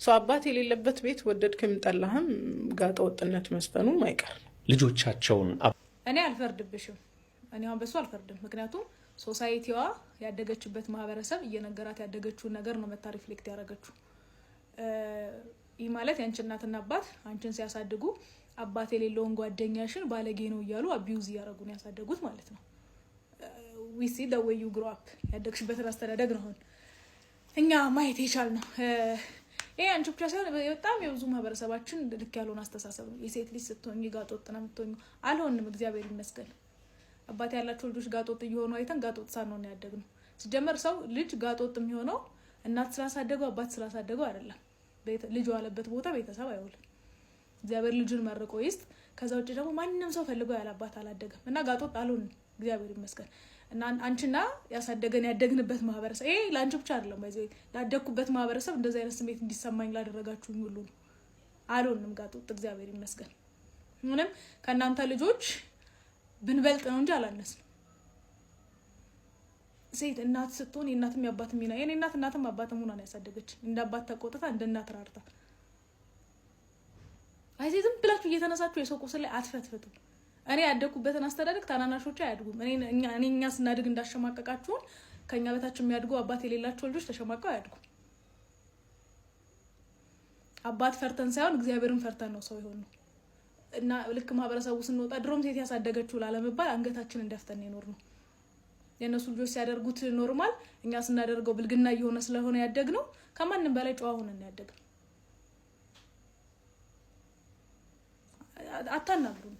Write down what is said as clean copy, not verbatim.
ሰው አባት የሌለበት ቤት ወደድክም ጠላህም ጋጠ ወጥነት መስፈኑ ማይቀር ነው። ልጆቻቸውን እኔ አልፈርድብሽም። እኔ አሁን በሱ አልፈርድም። ምክንያቱም ሶሳይቲዋ ያደገችበት ማህበረሰብ እየነገራት ያደገችውን ነገር ነው መታ ሪፍሌክት ያደረገችው። ይህ ማለት ያንቺ እናትና አባት አንቺን ሲያሳድጉ አባት የሌለውን ጓደኛሽን ባለጌ ነው እያሉ አቢዩዝ እያደረጉ ነው ያሳደጉት ማለት ነው። we see the way you grow up ያደግሽበትን አስተዳደግ ነው እኛ ማየት የቻልነው። ይሄ አንቺ ብቻ ሳይሆን በጣም የብዙ ማህበረሰባችን ልክ ያለውን አስተሳሰብ ነው። የሴት ልጅ ስትሆኚ ጋጦጥ ነው የምትሆኚው። አልሆንም፣ እግዚአብሔር ይመስገን። አባት ያላቸው ልጆች ጋጦጥ እየሆኑ አይተን ጋጦጥ ሳንሆን ያደግነው። ሲጀመር ሰው ልጅ ጋጦጥ የሚሆነው እናት ስላሳደገው አባት ስላሳደገው አይደለም። ልጅ ያለበት ቦታ ቤተሰብ አይውልም። እግዚአብሔር ልጁን መርቆ ይስጥ። ከዛ ውጭ ደግሞ ማንንም ሰው ፈልገው ያላባት አላደገም እና ጋጦጥ አልሆንም፣ እግዚአብሔር ይመስገን። እና አንቺና ያሳደገን ያደግንበት ማህበረሰብ ይሄ ላንቺ ብቻ አይደለም፣ ባይዘይ ላደግኩበት ማህበረሰብ እንደዛ አይነት ስሜት እንዲሰማኝ ላደረጋችሁኝ ሁሉ አልሆንም ጋጦጥ፣ እግዚአብሔር ይመስገን። ምንም ከእናንተ ልጆች ብንበልጥ ነው እንጂ አላነስንም። ሴት እናት ስትሆን የእናትም ያባትም ሚና የኔ እናትም አባትም ሆና ነው ያሳደገች። እንደ አባት ተቆጥታ እንደ እናት ራርታ። አይዚ ዝም ብላችሁ እየተነሳችሁ የሰው ቁስል ላይ አትፈትፈቱ። እኔ ያደኩበትን አስተዳደግ ታናናሾች አያድጉም። እኛ ስናድግ እንዳሸማቀቃችሁን ከኛ በታች የሚያድጉ አባት የሌላቸው ልጆች ተሸማቀው አያድጉም። አባት ፈርተን ሳይሆን እግዚአብሔርን ፈርተን ነው ሰው የሆነው። እና ልክ ማህበረሰቡ ስንወጣ ድሮም ሴት ያሳደገችው ላለመባል አንገታችንን ደፍተን ይኖር ነው። የነሱ ልጆች ሲያደርጉት ኖርማል፣ እኛ ስናደርገው ብልግና እየሆነ ስለሆነ ያደግነው። ከማንም በላይ ጨዋ ሆነን ያደግነው። አታናግሩን።